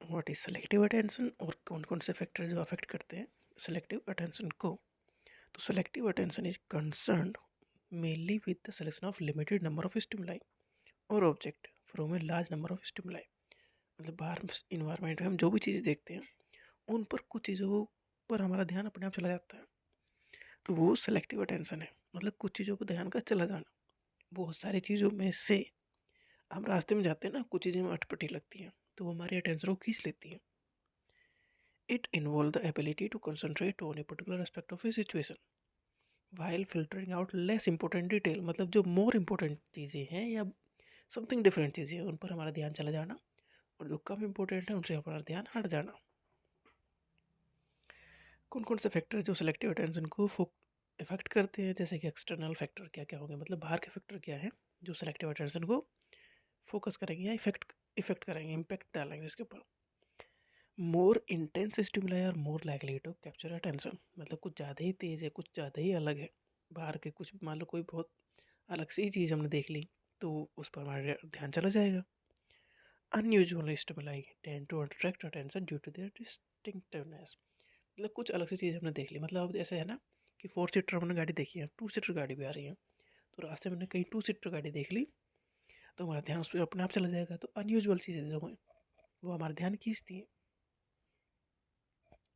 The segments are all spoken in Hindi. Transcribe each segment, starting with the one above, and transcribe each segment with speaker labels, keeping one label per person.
Speaker 1: व्हाट इज सेलेक्टिव अटेंशन और कौन कौन से फैक्टर जो अफेक्ट करते हैं सेलेक्टिव अटेंशन को। तो selective attention is concerned mainly with the selection of limited number of stimuli और object from a large number of stimuli. मतलब बाहर इन्वायरमेंट में हम जो भी चीज़ें देखते हैं उन पर कुछ चीज़ों पर हमारा ध्यान अपने आप चला जाता है, तो वो सेलेक्टिव अटेंशन है। मतलब कुछ चीज़ों पर ध्यान का चला जाना। बहुत सारी चीज़ों में से हम रास्ते में जाते हैं ना, कुछ चीज़ें हमें अटपटी लगती हैं तो वो हमारी अटेंशन को खींच लेती हैं। It involve the ability to concentrate on a particular aspect of a situation while filtering out less important detail. मतलब जो मोर इंपॉर्टेंट चीज़ें हैं या समथिंग डिफरेंट चीज़ें हैं उन पर हमारा ध्यान चला जाना, और जो कम इंपॉर्टेंट है उनसे हमारा ध्यान हट जाना। कौन कौन से फैक्टर जो सेलेक्टिव अटेंशन को इफेक्ट करते हैं, जैसे कि एक्सटर्नल फैक्टर क्या क्या होंगे, मतलब बाहर के फैक्टर क्या है जो सेलेक्टिव अटेंशन को फोकस करेंगे या इफेक्ट करेंगे, इम्पैक्ट डालेंगे इसके ऊपर। More intense stimuli are more likely to capture attention. मतलब कुछ ज़्यादा ही तेज़ है, कुछ ज़्यादा ही अलग है बाहर के, कुछ मान लो कोई बहुत अलग सी चीज़ हमने देख ली तो उस पर हमारा ध्यान चला जाएगा। Unusual stimuli tend to attract attention due to their distinctiveness. मतलब कुछ अलग सी चीज़ हमने देख ली, मतलब अब जैसे है ना कि 4 सीटर हमने गाड़ी देखी है, 2 सीटर गाड़ी भी आ रही है, तो रास्ते में हमने कहीं 2 सीटर गाड़ी देख ली तो हमारा ध्यान उस पर अपने आप चला जाएगा। तो अनयूजुअल चीज़ें जो हैं वो हमारा ध्यान खींचती हैं।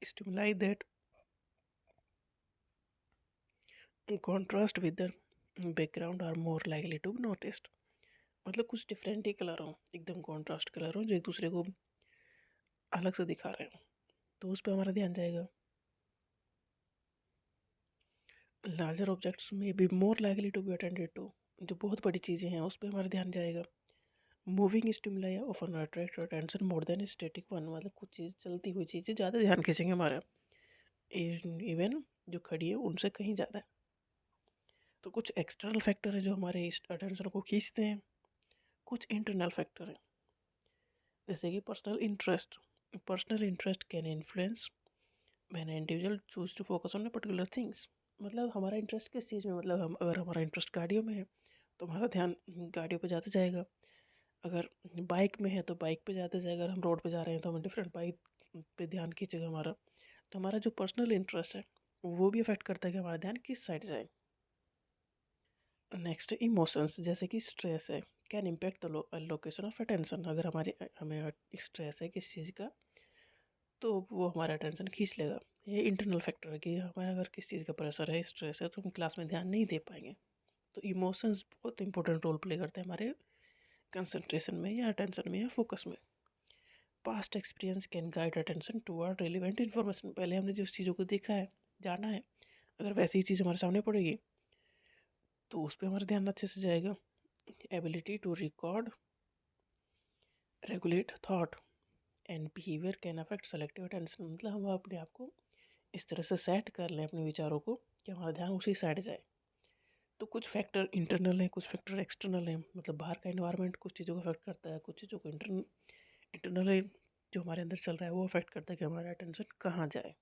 Speaker 1: Stimuli that contrast with the background are more likely to be noticed. मतलब कुछ डिफरेंट ही कलर हो, एकदम कॉन्ट्रास्ट कलर हो जो एक दूसरे को अलग से दिखा रहे हो, तो उस पर हमारा ध्यान जाएगा। Larger objects may be more likely to be attended to. जो बहुत बड़ी चीज़ें हैं उस पर हमारा ध्यान जाएगा। Moving stimuli often attract attention more than static one. मतलब कुछ चीज़ चलती हुई चीज़ें ज़्यादा ध्यान खींचेंगे हमारा, इवन जो खड़ी है उनसे कहीं ज़्यादा। तो कुछ एक्सटर्नल फैक्टर है जो हमारे इस अटेंशन को खींचते हैं, कुछ इंटरनल फैक्टर है जैसे कि personal interest. Personal interest can influence when individual choose to focus on particular things. मतलब हमारा इंटरेस्ट किस चीज़ में, मतलब हम अगर हमारा इंटरेस्ट गाड़ियों में है तो हमारा ध्यान गाड़ियों पे जाते जाएगा। अगर बाइक में है तो बाइक पे जाते जाएगा, अगर हम रोड पे जा रहे हैं तो हमें डिफरेंट बाइक पे ध्यान खींचेगा हमारा। तो हमारा जो पर्सनल इंटरेस्ट है वो भी अफेक्ट करता है कि हमारा ध्यान किस साइड जाए। नेक्स्ट इमोशंस, जैसे कि स्ट्रेस है, can impact the location of attention. अगर हमें स्ट्रेस है किस चीज़ का तो वो हमारा अटेंशन खींच लेगा। ये इंटरनल फैक्टर है कि हमारा अगर किस चीज़ का प्रेशर है, स्ट्रेस है, तो हम क्लास में ध्यान नहीं दे पाएंगे। तो इमोशंस बहुत इंपॉर्टेंट रोल प्ले करते हैं हमारे कंसंट्रेशन में या अटेंशन में या फोकस में। Past experience can guide attention toward relevant information. पहले हमने जिस चीज़ों को देखा है, जाना है, अगर वैसी ही चीज़ हमारे सामने पड़ेगी तो उस पर हमारा ध्यान अच्छे से जाएगा। Ability to record regulate thought and behaviour can affect selective attention. मतलब हम अपने आप को इस तरह से सेट कर लें अपने विचारों को कि हमारा ध्यान उसी साइड जाए। तो कुछ फैक्टर इंटरनल है, कुछ फैक्टर एक्सटर्नल है। मतलब बाहर का इन्वायरमेंट कुछ चीज़ों को अफेक्ट करता है, कुछ चीज़ों को इंटरनल जो हमारे अंदर चल रहा है वो अफेक्ट करता है कि हमारा अटेंशन कहाँ जाए।